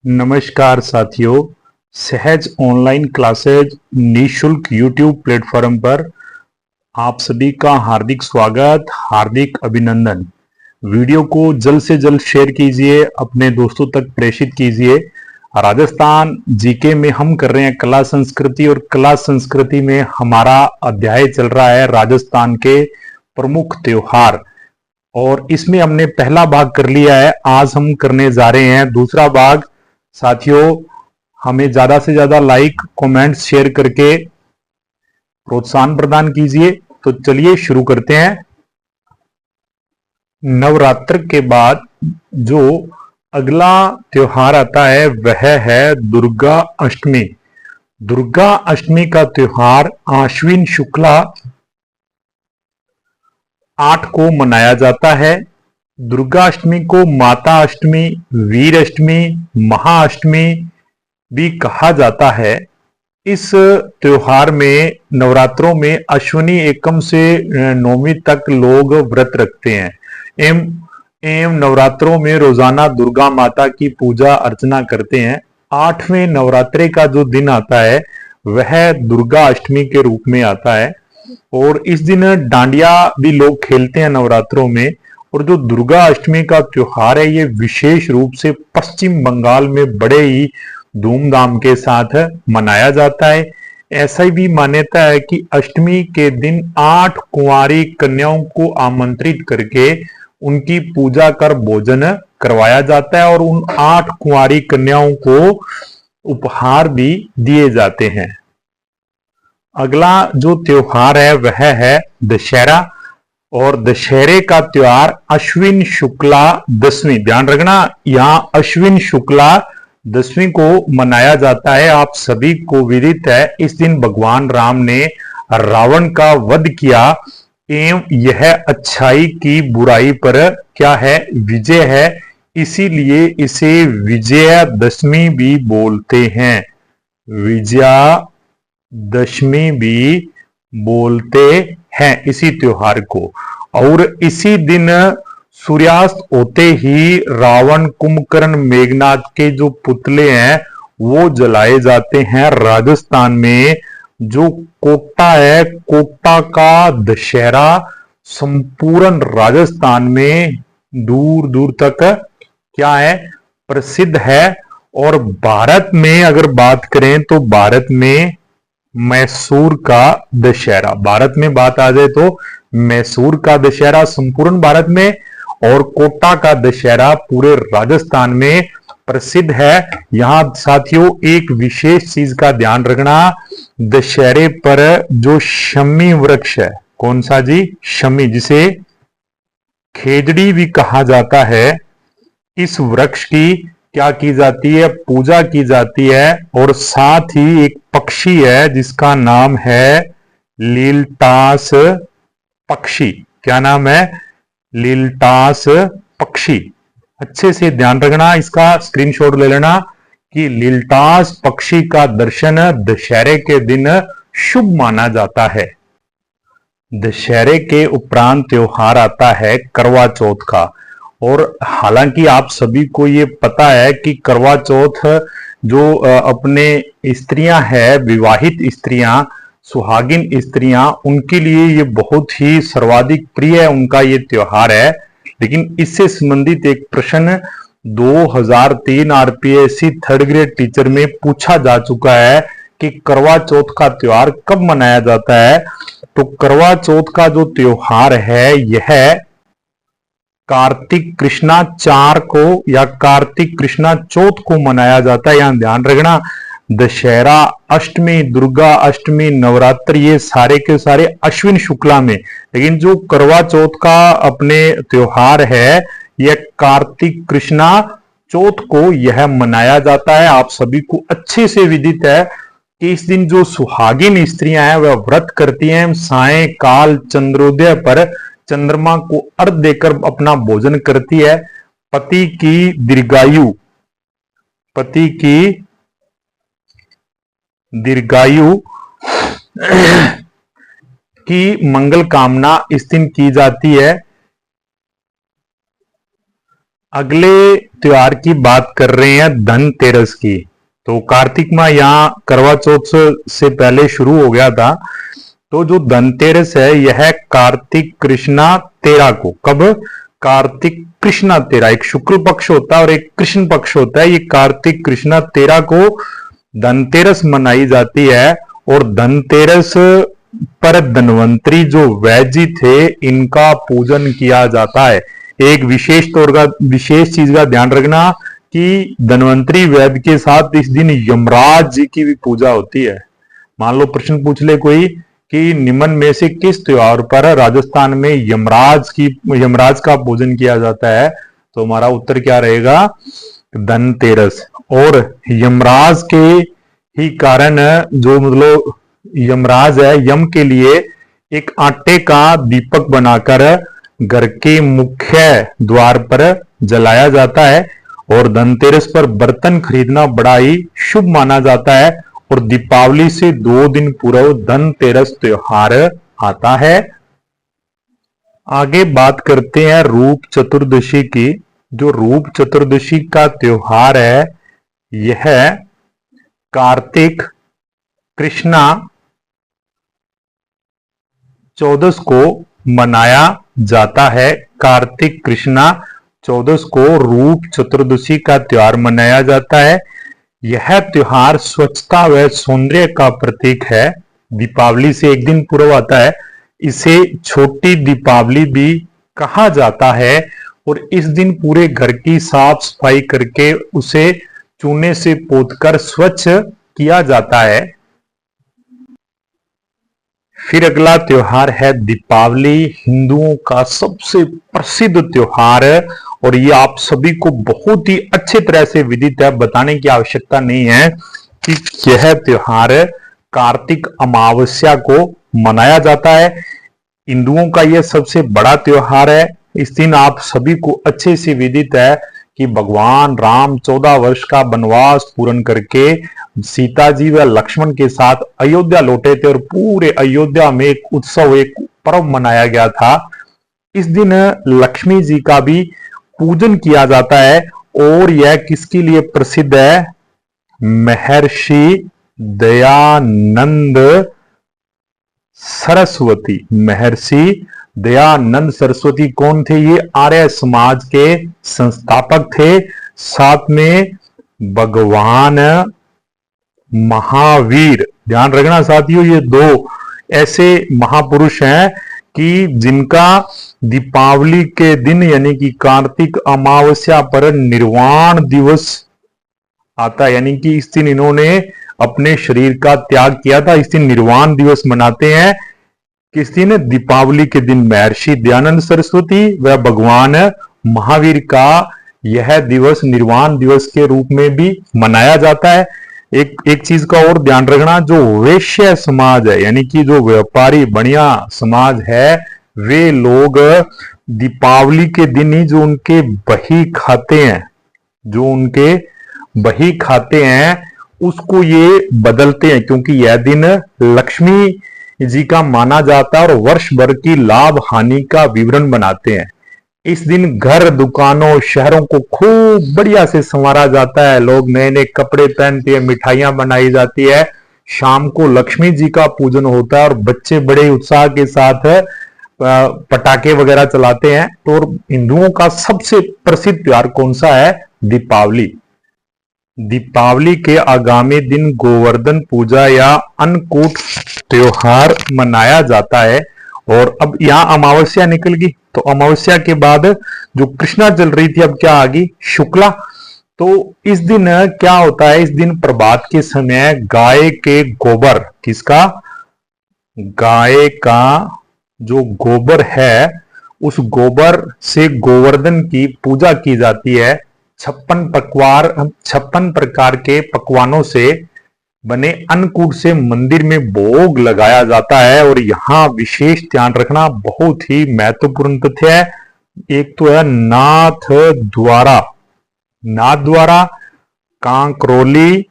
नमस्कार साथियों, सहज ऑनलाइन क्लासेज निशुल्क यूट्यूब प्लेटफॉर्म पर आप सभी का हार्दिक स्वागत, हार्दिक अभिनंदन। वीडियो को जल्द से जल्द शेयर कीजिए, अपने दोस्तों तक प्रेषित कीजिए। राजस्थान जीके में हम कर रहे हैं कला संस्कृति, और कला संस्कृति में हमारा अध्याय चल रहा है राजस्थान के प्रमुख त्योहार, और इसमें हमने पहला भाग कर लिया है। आज हम करने जा रहे हैं दूसरा भाग। साथियों, हमें ज्यादा से ज्यादा लाइक, कमेंट्स, शेयर करके प्रोत्साहन प्रदान कीजिए। तो चलिए शुरू करते हैं। नवरात्र के बाद जो अगला त्योहार आता है वह है दुर्गा अष्टमी। दुर्गा अष्टमी का त्योहार आश्विन शुक्ला 8 को मनाया जाता है। दुर्गा अष्टमी को माता अष्टमी, वीर अष्टमी, महाअष्टमी भी कहा जाता है। इस त्योहार में नवरात्रों में अश्विनी एकम से नौवीं तक लोग व्रत रखते हैं एवं नवरात्रों में रोजाना दुर्गा माता की पूजा अर्चना करते हैं। 8वें नवरात्रे का जो दिन आता है वह दुर्गा अष्टमी के रूप में आता है, और इस दिन डांडिया भी लोग खेलते हैं नवरात्रों में। और जो दुर्गा अष्टमी का त्योहार है ये विशेष रूप से पश्चिम बंगाल में बड़े ही धूमधाम के साथ मनाया जाता है। ऐसा ही भी मान्यता है कि अष्टमी के दिन 8 कुंवारी कन्याओं को आमंत्रित करके उनकी पूजा कर भोजन करवाया जाता है, और उन 8 कुंवारी कन्याओं को उपहार भी दिए जाते हैं। अगला जो त्योहार है वह है दशहरा, और दशहरे का त्योहार अश्विन शुक्ला दसवीं, ध्यान रखना यहां अश्विन शुक्ला दसवीं को मनाया जाता है। आप सभी को विदित है इस दिन भगवान राम ने रावण का वध किया, एवं यह अच्छाई की बुराई पर क्या है, विजय है। इसीलिए इसे विजयादशमी भी बोलते हैं, विजयादशमी भी बोलते हैं इसी त्योहार को। और इसी दिन सूर्यास्त होते ही रावण, कुंभकर्ण, मेघनाथ के जो पुतले हैं वो जलाए जाते हैं। राजस्थान में जो कोटा है, कोटा का दशहरा संपूर्ण राजस्थान में दूर दूर तक क्या है, प्रसिद्ध है। और भारत में अगर बात करें तो भारत में मैसूर का दशहरा, भारत में बात आ जाए तो मैसूर का दशहरा संपूर्ण भारत में, और कोटा का दशहरा पूरे राजस्थान में प्रसिद्ध है। यहां साथियों एक विशेष चीज का ध्यान रखना, दशहरे पर जो शमी वृक्ष है, कौन सा जी, शमी, जिसे खेजड़ी भी कहा जाता है, इस वृक्ष की क्या की जाती है, पूजा की जाती है। और साथ ही एक पक्षी है जिसका नाम है लीलटास पक्षी। क्या नाम है, लीलटास पक्षी। अच्छे से ध्यान रखना, इसका स्क्रीनशॉट ले लेना कि लीलटास पक्षी का दर्शन दशहरे के दिन शुभ माना जाता है। दशहरे के उपरांत त्योहार आता है करवा चौथ का, और हालांकि आप सभी को ये पता है कि करवा चौथ जो अपने स्त्रियां हैं, विवाहित स्त्रियां, सुहागिन स्त्रियां, उनके लिए ये बहुत ही सर्वाधिक प्रिय है, उनका ये त्योहार है। लेकिन इससे संबंधित एक प्रश्न 2003 आरपीएससी 3rd ग्रेड टीचर में पूछा जा चुका है कि करवा चौथ का त्योहार कब मनाया जाता है। तो करवा चौथ का जो त्योहार है यह कार्तिक कृष्णा 4 को या कार्तिक कृष्णा चौथ को मनाया जाता है। यहां ध्यान रखना, दशहरा, अष्टमी, दुर्गा अष्टमी, नवरात्र, ये सारे के सारे अश्विन शुक्ला में, लेकिन जो करवा चौथ का अपने त्योहार है यह कार्तिक कृष्णा चौथ को यह मनाया जाता है। आप सभी को अच्छे से विदित है कि इस दिन जो सुहागिन स्त्रियां हैं वह व्रत करती हैं, सायंकाल चंद्रोदय पर चंद्रमा को अर्घ देकर अपना भोजन करती है। पति की दीर्घायु की मंगल कामना इस दिन की जाती है। अगले त्योहार की बात कर रहे हैं धनतेरस की। तो कार्तिक माह यहाँ करवा चौथ से पहले शुरू हो गया था। तो जो धनतेरस है यह कार्तिक कृष्णा 13 को, कब? कार्तिक कृष्णा 13, एक शुक्ल पक्ष होता है और एक कृष्ण पक्ष होता है। ये कार्तिक कृष्णा 13 को धनतेरस मनाई जाती है। और धनतेरस पर धन्वंतरी जो वैद्य थे इनका पूजन किया जाता है। एक विशेष चीज का ध्यान रखना कि धन्वंतरी वैद्य के साथ इस दिन यमराज जी की भी पूजा होती है। मान लो प्रश्न पूछ ले कोई कि निम्न में से किस त्योहार पर राजस्थान में यमराज का पूजन किया जाता है, तो हमारा उत्तर क्या रहेगा? धनतेरस। और यमराज के ही कारण जो मतलब यमराज है, यम के लिए एक आटे का दीपक बनाकर घर के मुख्य द्वार पर जलाया जाता है। और धनतेरस पर बर्तन खरीदना बड़ा ही शुभ माना जाता है। और दीपावली से 2 दिन पूर्व धनतेरस त्योहार आता है। आगे बात करते हैं रूप चतुर्दशी की। जो रूप चतुर्दशी का त्योहार है यह कार्तिक कृष्णा 14 को मनाया जाता है। कार्तिक कृष्णा 14 को रूप चतुर्दशी का त्योहार मनाया जाता है। यह त्योहार स्वच्छता व सौंदर्य का प्रतीक है। दीपावली से 1 दिन पूर्व आता है। इसे छोटी दीपावली भी कहा जाता है। और इस दिन पूरे घर की साफ सफाई करके उसे चूने से पोतकर स्वच्छ किया जाता है। फिर अगला त्योहार है दीपावली, हिंदुओं का सबसे प्रसिद्ध त्योहार है। और ये आप सभी को बहुत ही अच्छे तरह से विदित है, बताने की आवश्यकता नहीं है कि यह त्योहार कार्तिक अमावस्या को मनाया जाता है। हिंदुओं का यह सबसे बड़ा त्योहार है। इस दिन आप सभी को अच्छे से विदित है कि भगवान राम 14 वर्ष का वनवास पूर्ण करके सीता जी व लक्ष्मण के साथ अयोध्या लौटे थे। और पूरे अयोध्या में एक उत्सव, एक पर्व मनाया गया था। इस दिन लक्ष्मी जी का भी पूजन किया जाता है। और यह किसके लिए प्रसिद्ध है? महर्षि दयानंद सरस्वती। महर्षि दयानंद सरस्वती कौन थे? ये आर्य समाज के संस्थापक थे। साथ में भगवान महावीर, ध्यान रखना साथियों, ये 2 ऐसे महापुरुष हैं कि जिनका दीपावली के दिन यानी कि कार्तिक अमावस्या पर निर्वाण दिवस आता है। यानी कि इस दिन इन्होंने अपने शरीर का त्याग किया था। इस दिन निर्वाण दिवस मनाते हैं। किस दिन? दीपावली के दिन। महर्षि दयानंद सरस्वती व भगवान महावीर का यह दिवस निर्वाण दिवस के रूप में भी मनाया जाता है। एक चीज का और ध्यान रखना, जो वैश्य समाज है यानी कि जो व्यापारी बनिया समाज है, वे लोग दीपावली के दिन ही जो उनके बही खाते हैं उसको ये बदलते हैं, क्योंकि यह दिन लक्ष्मी जी का माना जाता है। और वर्ष भर की लाभ हानि का विवरण बनाते हैं। इस दिन घर, दुकानों, शहरों को खूब बढ़िया से संवारा जाता है। लोग नए नए कपड़े पहनते हैं, मिठाइयां बनाई जाती है। शाम को लक्ष्मी जी का पूजन होता है और बच्चे बड़े उत्साह के साथ पटाखे वगैरह चलाते हैं। तो हिंदुओं का सबसे प्रसिद्ध त्योहार कौन सा है? दीपावली। दीपावली के आगामी दिन गोवर्धन पूजा या अन्नकूट त्योहार मनाया जाता है। और अब यहां अमावस्या निकल गई, तो अमावस्या के बाद जो कृष्णा चल रही थी अब क्या आ गई? शुक्ला। तो इस दिन क्या होता है? इस दिन प्रभात के समय गाय के गोबर, किसका? गाय का जो गोबर है उस गोबर से गोवर्धन की पूजा की जाती है। 56 प्रकार के पकवानों से बने अन्नकूट से मंदिर में भोग लगाया जाता है। और यहां विशेष ध्यान रखना, बहुत ही महत्वपूर्ण तथ्य है। एक तो है नाथ द्वारा कांकरोली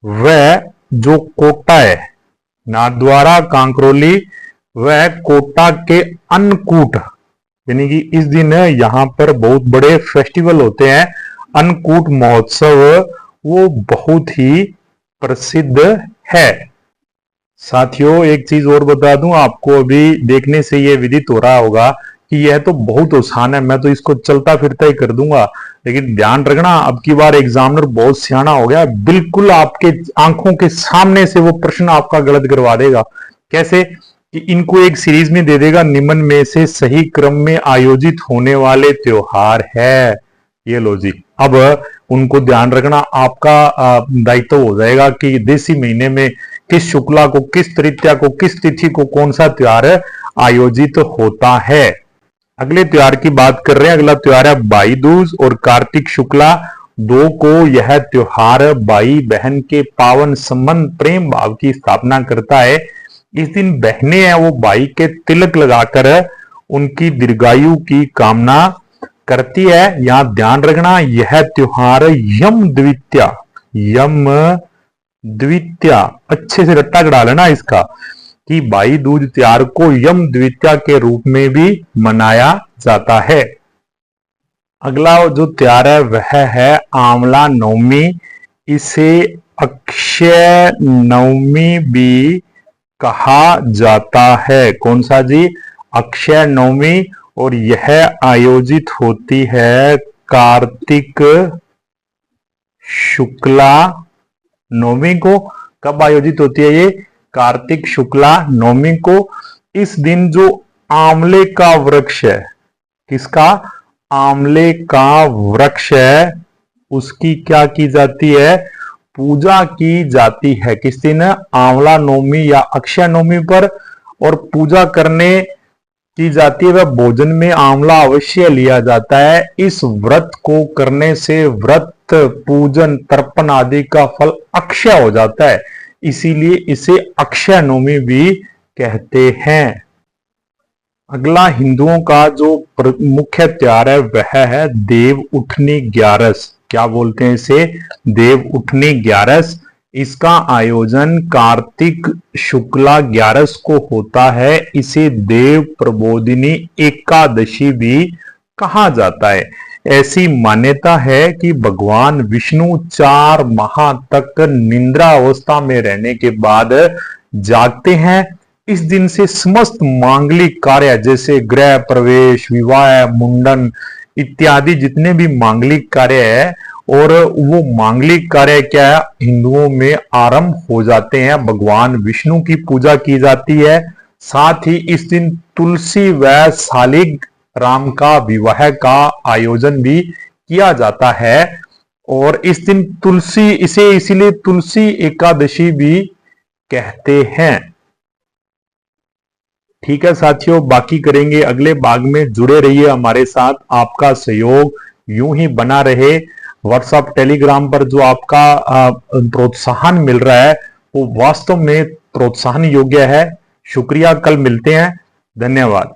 व जो कोटा है, नाथ द्वारा कांकरोली व कोटा के अन्नकूट यानी कि इस दिन यहाँ पर बहुत बड़े फेस्टिवल होते हैं। अन्नकूट महोत्सव वो बहुत ही प्रसिद्ध है। साथियों एक चीज और बता दूं आपको, अभी देखने से ये विदित हो रहा होगा कि यह तो बहुत आसान है, मैं तो इसको चलता फिरता ही कर दूंगा। लेकिन ध्यान रखना, अब की बार एग्जामिनर बहुत सियाना हो गया, बिल्कुल आपके आंखों के सामने से वो प्रश्न आपका गलत करवा देगा। कैसे कि इनको एक सीरीज में दे देगा, निम्न में से सही क्रम में आयोजित होने वाले त्योहार है। ये लो जी, अब उनको ध्यान रखना, आपका दायित्व हो जाएगा कि देसी महीने में किस शुक्ला को, किस तृतीया को, किस तिथि को कौन सा त्योहार आयोजित होता है। अगले त्योहार की बात कर रहे हैं। अगला त्योहार है भाई दूज और कार्तिक शुक्ला 2 को यह त्योहार भाई बहन के पावन संबंध प्रेम भाव की स्थापना करता है। इस दिन बहनें हैं वो भाई के तिलक लगाकर उनकी दीर्घायु की कामना करती है। यहां ध्यान रखना, यह त्योहार यम द्वितीया अच्छे से रट्टा चढ़ा लेना इसका, कि भाई दूज त्योहार को यम द्वितीया के रूप में भी मनाया जाता है। अगला जो त्योहार है वह है आंवला नवमी। इसे अक्षय नवमी भी कहा जाता है। कौन सा जी? अक्षय नवमी। और यह आयोजित होती है कार्तिक शुक्ला नवमी को। कब आयोजित होती है ये? कार्तिक शुक्ला नवमी को। इस दिन जो आंवले का वृक्ष है, किसका? आंवले का वृक्ष है, उसकी क्या की जाती है? पूजा की जाती है। किस दिन? आंवला नवमी या अक्षय नवमी पर। और पूजा करने की जाती है, वह भोजन में आंवला अवश्य लिया जाता है। इस व्रत को करने से व्रत, पूजन, तर्पण आदि का फल अक्षय हो जाता है, इसीलिए इसे अक्षय नवमी भी कहते हैं। अगला हिंदुओं का जो मुख्य त्योहार है वह है देव उठनी ग्यारस। क्या बोलते हैं इसे? देव उठनी ग्यारस। इसका आयोजन कार्तिक शुक्ला ग्यारस को होता है। इसे देव प्रबोधिनी एकादशी भी कहा जाता है। ऐसी मान्यता है कि भगवान विष्णु 4 माह तक निद्रा अवस्था में रहने के बाद जागते हैं। इस दिन से समस्त मांगलिक कार्य जैसे गृह प्रवेश, विवाह, मुंडन इत्यादि जितने भी मांगलिक कार्य है, और वो मांगलिक कार्य क्या है, हिंदुओं में आरंभ हो जाते हैं। भगवान विष्णु की पूजा की जाती है। साथ ही इस दिन तुलसी व शालिग राम का विवाह का आयोजन भी किया जाता है। और इस दिन तुलसी, इसे इसीलिए तुलसी एकादशी भी कहते हैं। ठीक है साथियों, बाकी करेंगे अगले भाग में। जुड़े रहिए हमारे साथ, आपका सहयोग यूं ही बना रहे। व्हाट्सएप, टेलीग्राम पर जो आपका प्रोत्साहन मिल रहा है वो वास्तव में प्रोत्साहन योग्य है। शुक्रिया, कल मिलते हैं। धन्यवाद।